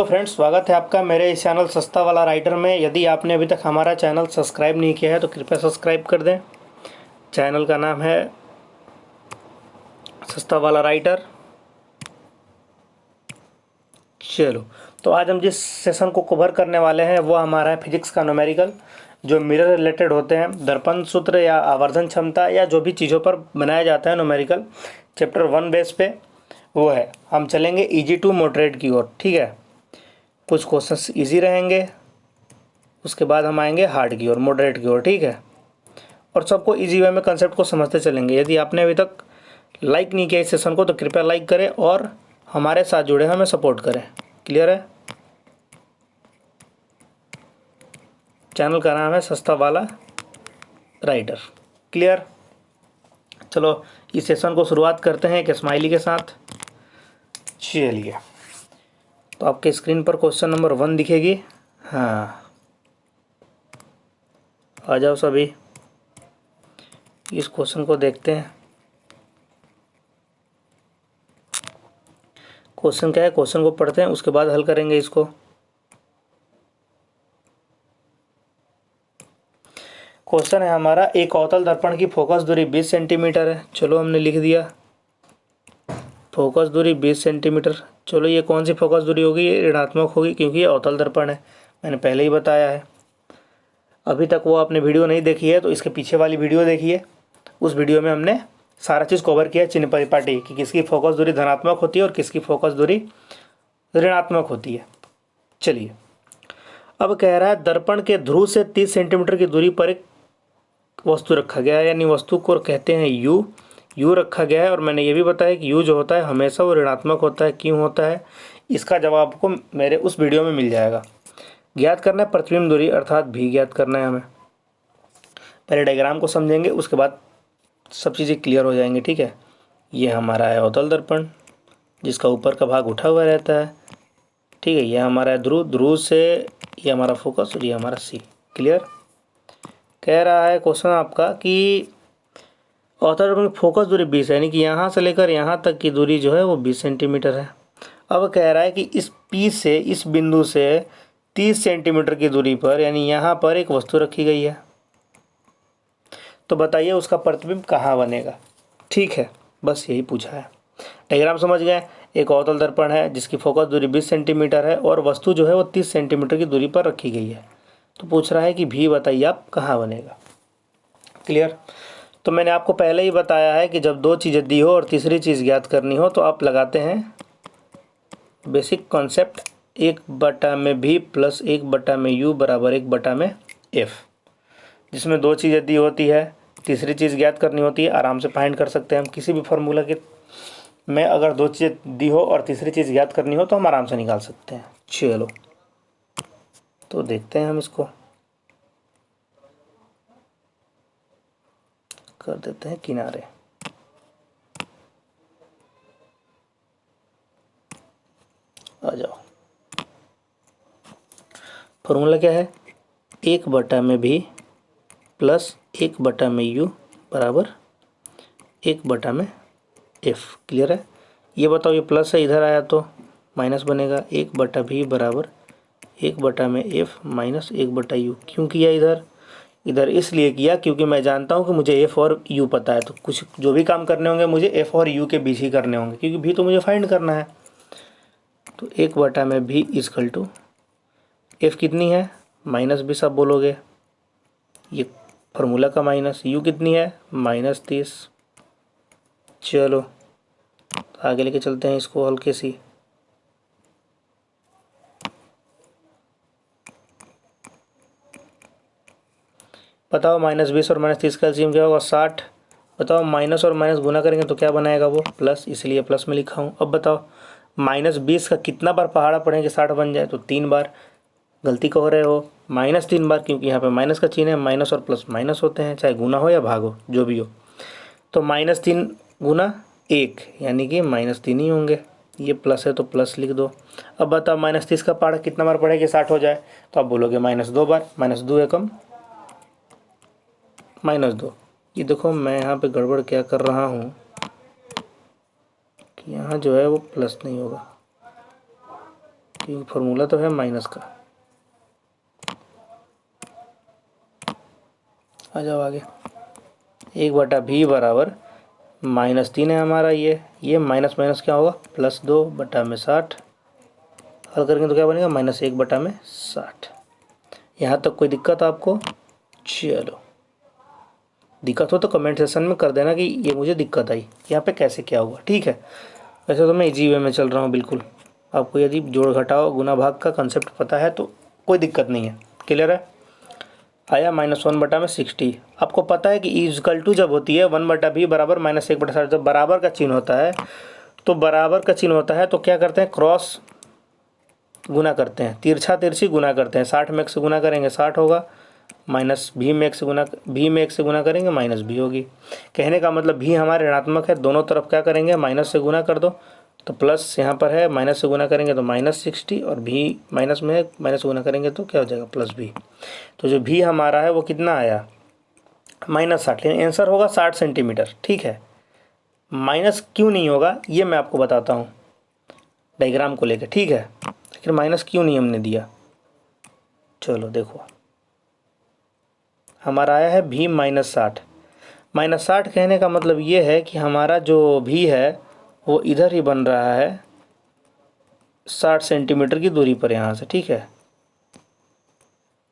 तो फ्रेंड्स, स्वागत है आपका मेरे इस चैनल सस्ता वाला राइटर में। यदि आपने अभी तक हमारा चैनल सब्सक्राइब नहीं किया है तो कृपया सब्सक्राइब कर दें। चैनल का नाम है सस्ता वाला राइटर। चलो, तो आज हम जिस सेशन को कवर करने वाले हैं वो हमारा है फिजिक्स का न्यूमेरिकल, जो मिरर रिलेटेड होते हैं। दर्पण सूत्र या आवर्धन क्षमता या जो भी चीज़ों पर बनाया जाता है न्यूमेरिकल, चैप्टर 1 बेस पे वो है। हम चलेंगे इजी टू मॉडरेट की ओर, ठीक है। कुछ क्वेश्चंस इजी रहेंगे, उसके बाद हम आएंगे हार्ड की ओर, मॉडरेट की ओर, ठीक है। और सबको इजी वे में कंसेप्ट को समझते चलेंगे। यदि आपने अभी तक लाइक नहीं किया इस सेशन को तो कृपया लाइक करें और हमारे साथ जुड़े, हमें सपोर्ट करें। क्लियर है? चैनल का नाम है सस्ता वाला राइटर। क्लियर? चलो, इस सेशन को शुरुआत करते हैं एक स्माइली के साथ। चलिए, तो आपके स्क्रीन पर क्वेश्चन नंबर 1 दिखेगी। हाँ, आ जाओ सभी, इस क्वेश्चन को देखते हैं। क्वेश्चन क्या है, क्वेश्चन को पढ़ते हैं, उसके बाद हल करेंगे इसको। क्वेश्चन है हमारा, एक अवतल दर्पण की फोकस दूरी 20 सेंटीमीटर है। चलो, हमने लिख दिया फोकस दूरी 20 सेंटीमीटर। चलो, ये कौन सी फोकस दूरी होगी? ये ऋणात्मक होगी क्योंकि ये अवतल दर्पण है, मैंने पहले ही बताया है। अभी तक वो आपने वीडियो नहीं देखी है तो इसके पीछे वाली वीडियो देखिए। उस वीडियो में हमने सारा चीज़ कवर किया है, चिन्ह परिपाटी, कि किसकी फोकस दूरी धनात्मक होती है और किसकी फोकस दूरी ऋणात्मक होती है। चलिए, अब कह रहा है दर्पण के ध्रुव से 30 सेंटीमीटर की दूरी पर एक वस्तु रखा गया है, यानी वस्तु को कहते हैं यू रखा गया है। और मैंने ये भी बताया कि यू जो होता है हमेशा वो ऋणात्मक होता है। क्यों होता है, इसका जवाब आपको मेरे उस वीडियो में मिल जाएगा। ज्ञात करना है प्रतिबिंब दूरी, अर्थात भी ज्ञात करना है हमें। पहले डायग्राम को समझेंगे, उसके बाद सब चीज़ें क्लियर हो जाएंगी, ठीक है। ये हमारा है अवतल दर्पण, जिसका ऊपर का भाग उठा हुआ रहता है, ठीक है। ये हमारा है ध्रुव से ये हमारा फोकस और ये हमारा सी। क्लियर? कह रहा है क्वेश्चन आपका कि अवतल दर्पण की फोकस दूरी 20 है, यानी कि यहाँ से लेकर यहाँ तक की दूरी जो है वो 20 सेंटीमीटर है। अब कह रहा है कि इस पी से, इस बिंदु से 30 सेंटीमीटर की दूरी पर, यानी यहाँ पर एक वस्तु रखी गई है। तो बताइए उसका प्रतिबिंब कहाँ बनेगा? ठीक है, बस यही पूछा है। डायग्राम समझ गए? एक अवतल दर्पण है जिसकी फोकस दूरी 20 सेंटीमीटर है और वस्तु जो है वो 30 सेंटीमीटर की दूरी पर रखी गई है। तो पूछ रहा है कि भी बताइए आप कहाँ बनेगा। क्लियर? तो मैंने आपको पहले ही बताया है कि जब दो चीज़ें दी हो और तीसरी चीज़ ज्ञात करनी हो तो आप लगाते हैं basic concept, 1/v plus 1/u बराबर 1/f। जिसमें दो चीज़ें दी होती है, तीसरी चीज़ ज्ञात करनी होती है, आराम से फाइंड कर सकते हैं हम किसी भी फार्मूला के में। अगर दो चीज़ें दी हो और तीसरी चीज़ ज्ञात करनी हो तो हम आराम से निकाल सकते हैं। चलो, तो देखते हैं हम इसको, कर देते हैं किनारे। आ जाओ, फार्मूला क्या है? 1/v प्लस 1/u बराबर 1/f। क्लियर है? ये बताओ, ये प्लस है, इधर आया तो माइनस बनेगा। 1/v बराबर 1/f माइनस 1/u। क्यों किया इधर इसलिए किया क्योंकि मैं जानता हूँ कि मुझे एफ और यू पता है, तो कुछ जो भी काम करने होंगे मुझे एफ और यू के बीच ही करने होंगे, क्योंकि भी तो मुझे फाइंड करना है। तो 1/v इजकल टू एफ कितनी है, -20 आप बोलोगे, ये फार्मूला का माइनस। यू कितनी है, -30। चलो, तो आगे लेके चलते हैं इसको हल्के सी। बताओ, -20 और -30 का एलसीएम क्या होगा? 60। बताओ, माइनस और माइनस गुना करेंगे तो क्या बनाएगा? वो प्लस, इसलिए प्लस में लिखा हूँ। अब बताओ, -20 का कितना बार पहाड़ा पढ़ेंगे 60 बन जाए? तो 3 बार। गलती कह रहे हो, -3 बार, क्योंकि यहाँ पे माइनस का चिन्ह है। माइनस और प्लस माइनस होते हैं, चाहे गुना हो या भाग हो, जो भी हो। तो -3 गुना 1, यानी कि -3 ही होंगे। ये प्लस है तो प्लस लिख दो। अब बताओ, -30 का पहाड़ा कितना बार पढ़ेंगे 60 हो जाए? तो आप बोलोगे -2 बार। -2 एकम -2। ये देखो, मैं यहाँ पे गड़बड़ क्या कर रहा हूँ कि यहाँ जो है वो प्लस नहीं होगा, क्योंकि फार्मूला तो है माइनस का। आ जाओ आगे। 1/v बराबर -3 है हमारा। ये माइनस माइनस क्या होगा, +2/60। हल करेंगे तो क्या बनेगा, -1/60। यहाँ तक कोई दिक्कत आपको? चलो, दिक्कत हो तो कमेंट सेक्शन में कर देना कि ये मुझे दिक्कत आई, यहाँ पे कैसे क्या हुआ, ठीक है। वैसे तो मैं इजी वे में चल रहा हूँ बिल्कुल। आपको यदि जोड़ घटाव गुना भाग का कंसेप्ट पता है तो कोई दिक्कत नहीं है। क्लियर है? आया -1/60। आपको पता है कि इक्वल टू जब होती है 1/v बराबर -1/60, जब बराबर का चिन्ह होता है तो बराबर का चिन्ह होता है तो क्या करते हैं, क्रॉस गुना करते हैं, तिरछा तिरछी गुना करते हैं। 60 में 1 से गुना करेंगे 60 होगा, -v में 1 से गुना करेंगे -v होगी। कहने का मतलब v हमारे ऋणात्मक है, दोनों तरफ क्या करेंगे, माइनस से गुना कर दो तो प्लस यहाँ पर है, माइनस से गुना करेंगे तो -60 और v माइनस में है, माइनस से गुना करेंगे तो क्या हो जाएगा, +v। तो जो v हमारा है वो कितना आया, -60। लेकिन आंसर होगा 60 सेंटीमीटर, ठीक है। माइनस क्यों नहीं होगा ये मैं आपको बताता हूँ डायग्राम को लेकर, ठीक है। लेकिन माइनस क्यों नहीं हमने दिया, चलो देखो। हमारा आया है v -60। -60 कहने का मतलब ये है कि हमारा जो v है वो इधर ही बन रहा है 60 सेंटीमीटर की दूरी पर यहाँ से, ठीक है।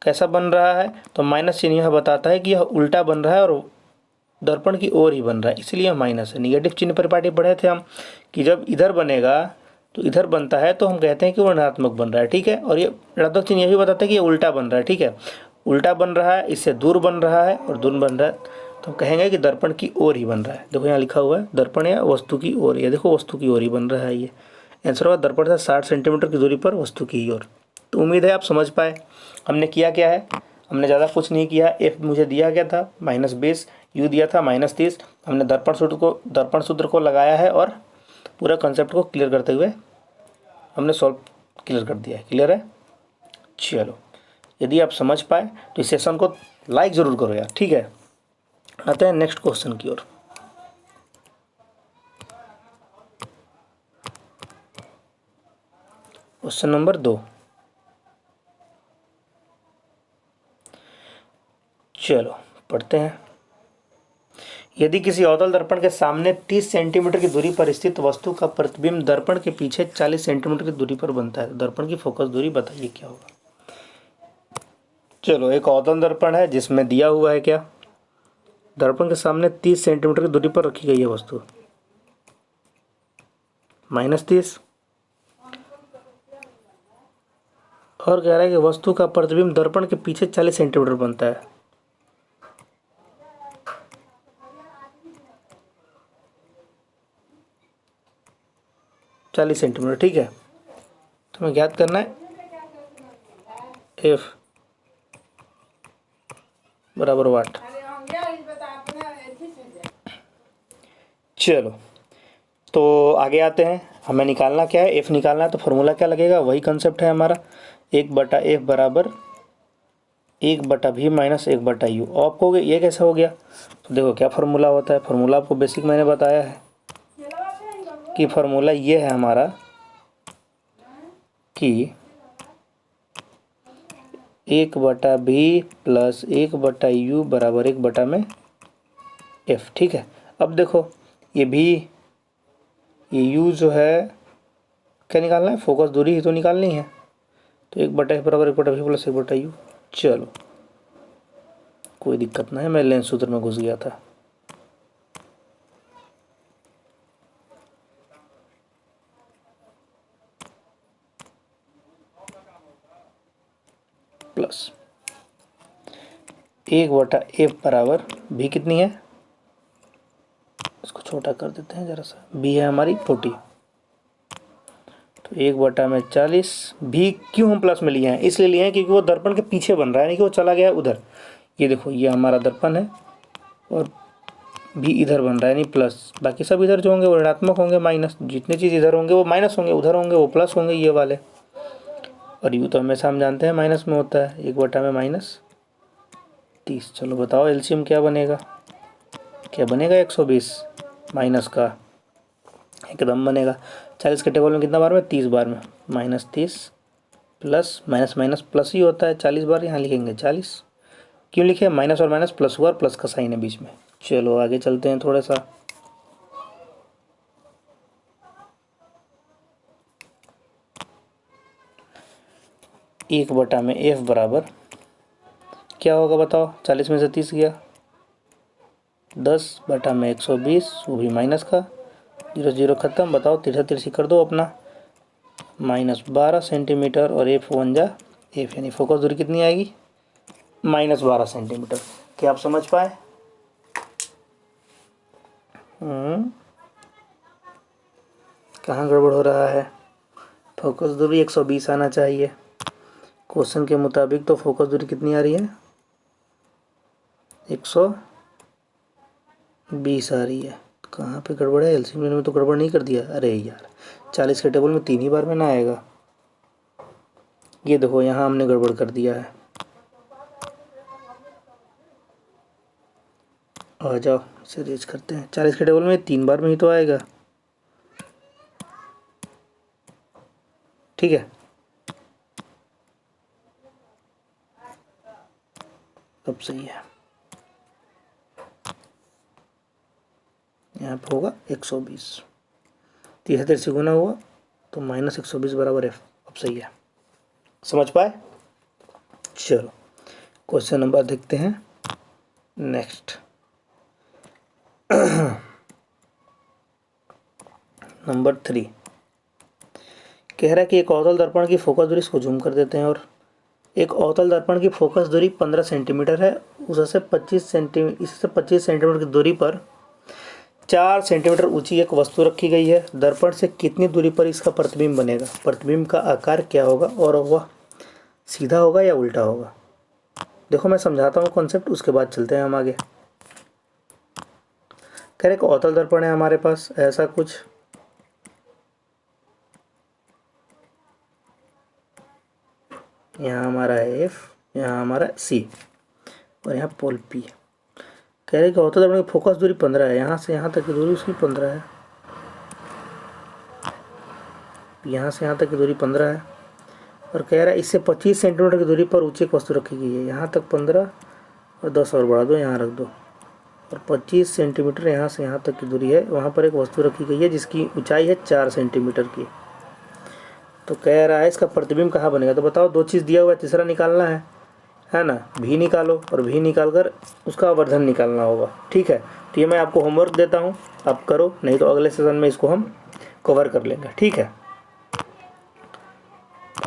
कैसा बन रहा है, तो माइनस चिन्ह यह बताता है कि यह उल्टा बन रहा है और दर्पण की ओर ही बन रहा है, इसलिए माइनस है। निगेटिव चिन्ह परिपाटी पढ़े थे हम कि जब इधर बनेगा तो इधर बनता है तो हम कहते हैं कि वो ऋणात्मक बन रहा है, ठीक है। और ये ऋणात्मक चिन्ह यह भी बताता है कि ये उल्टा बन रहा है, ठीक है। उल्टा बन रहा है, इससे दूर बन रहा है और दूर बन रहा है तो हम कहेंगे कि दर्पण की ओर ही बन रहा है। देखो यहाँ लिखा हुआ है दर्पण या वस्तु की ओर, ये देखो वस्तु की ओर ही बन रहा है। ये आंसर होगा दर्पण से 60 सेंटीमीटर की दूरी पर वस्तु की ओर। तो उम्मीद है आप समझ पाए हमने किया क्या है। हमने ज़्यादा कुछ नहीं किया। एफ मुझे दिया गया था -20, यू दिया था -30। हमने दर्पण सूत्र को लगाया है और पूरा कंसेप्ट को क्लियर करते हुए हमने क्लियर कर दिया है। क्लियर है? चलो, यदि आप समझ पाए तो इस सेशन को लाइक ज़रूर करो यार, ठीक है। आते हैं नेक्स्ट क्वेश्चन की ओर। Question number 2। चलो पढ़ते हैं। यदि किसी अवतल दर्पण के सामने 30 सेंटीमीटर की दूरी पर स्थित वस्तु का प्रतिबिंब दर्पण के पीछे 40 सेंटीमीटर की दूरी पर बनता है तो दर्पण की फोकस दूरी बताइए क्या होगा। चलो, एक अवतल दर्पण है जिसमें दिया हुआ है क्या, दर्पण के सामने 30 सेंटीमीटर की दूरी पर रखी गई है वस्तु, -30, और कह रहा है कि वस्तु का प्रतिबिंब दर्पण के पीछे 40 सेंटीमीटर बनता है। चालीस सेंटीमीटर, ठीक है। तो हमें ज्ञात करना है एफ बराबर वाट। चलो, तो आगे आते हैं। हमें निकालना क्या है, एफ निकालना है। तो फॉर्मूला क्या लगेगा, वही कंसेप्ट है हमारा, 1/f बराबर 1/v माइनस 1/u। और आपको ये कैसे हो गया, तो देखो क्या फार्मूला होता है। फार्मूला आपको बेसिक मैंने बताया है कि फार्मूला ये है हमारा कि 1/v प्लस 1/u बराबर 1/f, ठीक है। अब देखो ये भी, ये u जो है क्या निकालना है, फोकस दूरी ही तो निकालनी है। तो 1/f बराबर 1/v प्लस 1/u। चलो, कोई दिक्कत नहीं है, मैं लेंस सूत्र में घुस गया था। प्लस 1/f बराबर v कितनी है, इसको छोटा कर देते हैं जरा सा, v है हमारी 40, तो 1/40। v क्यों हम प्लस में लिए हैं, इसलिए लिए हैं क्योंकि वो दर्पण के पीछे बन रहा है, नहीं कि वो चला गया उधर। ये देखो ये हमारा दर्पण है और v इधर बन रहा है, नहीं प्लस। बाकी सब इधर जो होंगे वो ऋणात्मक होंगे, माइनस। जितने चीज़ इधर होंगे वो माइनस होंगे, उधर होंगे वो प्लस होंगे, ये वाले। और यू तो हमेशा हम जानते हैं माइनस में होता है, 1/में -30। चलो बताओ एलसीएम क्या बनेगा, क्या बनेगा, 120 माइनस का एकदम बनेगा। 40 के टेबल में कितना बार में, 30 बार में, -30 प्लस माइनस माइनस प्लस ही होता है, 40 बार यहाँ लिखेंगे 40। क्यों लिखे? माइनस और माइनस प्लस हुआ और प्लस का साइन है बीच में। चलो आगे चलते हैं थोड़ा सा। एक बटा में एफ बराबर क्या होगा बताओ? 40 में से 30 गया, 10 बटा में 120, वो भी माइनस का, 0 0 खत्म। बताओ तिरछा तिरछी कर दो अपना, -12 सेंटीमीटर और एफ वन जा एफ, यानी फोकस दूरी कितनी आएगी? -12 सेंटीमीटर। क्या आप समझ पाए? कहाँ गड़बड़ हो रहा है? फोकस दूरी 120 आना चाहिए। क्वेश्चन के मुताबिक तो फोकस दूरी कितनी आ रही है? 120 आ रही है। कहाँ पे गड़बड़ है? एलसीएम में तो गड़बड़ नहीं कर दिया? अरे यार 40 के टेबल में 3 ही बार में ना आएगा। ये देखो यहाँ हमने गड़बड़ कर दिया है। आ जाओ इसे रेज करते हैं। 40 के टेबल में 3 बार में ही तो आएगा। ठीक है, अब सही है। यहाँ पे होगा 120, 73 से गुना हुआ तो -120 बराबर एफ। अब सही है, समझ पाए? चलो क्वेश्चन नंबर देखते हैं नेक्स्ट। नंबर 3 कह रहा है कि एक अवतल दर्पण की फोकस दूरी, इसको जूम कर देते हैं, और एक अवतल दर्पण की फोकस दूरी 15 सेंटीमीटर है। उससे 25 सेंटीमीटर की दूरी पर 4 सेंटीमीटर ऊंची एक वस्तु रखी गई है। दर्पण से कितनी दूरी पर इसका प्रतिबिंब बनेगा? प्रतिबिंब का आकार क्या होगा और वह सीधा होगा या उल्टा होगा? देखो मैं समझाता हूँ कॉन्सेप्ट, उसके बाद चलते हैं हम आगे। कह रहे एक अवतल दर्पण है हमारे पास ऐसा कुछ, यहाँ हमारा है एफ, यहाँ हमारा सी और यहाँ पोल पी। कह रहे कि अवतल दर्पण की फोकस दूरी 15 है, यहाँ से यहाँ तक की दूरी उसकी 15 है, यहाँ से यहाँ तक की दूरी 15 है, और कह रहा है इससे 25 सेंटीमीटर की दूरी पर ऊंची एक वस्तु रखी गई है। यहाँ तक 15 और 10 और बढ़ा दो, यहाँ रख दो, और 25 सेंटीमीटर यहाँ से यहाँ तक की दूरी है, वहाँ पर एक वस्तु रखी गई है जिसकी ऊंचाई है 4 सेंटीमीटर की। तो कह रहा है इसका प्रतिबिंब कहाँ बनेगा? तो बताओ, दो चीज़ दिया हुआ है, तीसरा निकालना है ना? भी निकालो और भी निकाल कर उसका वर्धन निकालना होगा। ठीक है, तो ये मैं आपको होमवर्क देता हूँ, आप करो, नहीं तो अगले सेशन में इसको हम कवर कर लेंगे। ठीक है,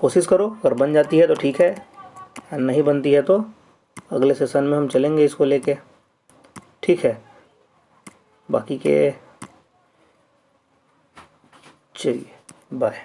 कोशिश करो, अगर बन जाती है तो ठीक है, नहीं बनती है तो अगले सेशन में हम चलेंगे इसको लेके। ठीक है, बाकी के चलिए बाय।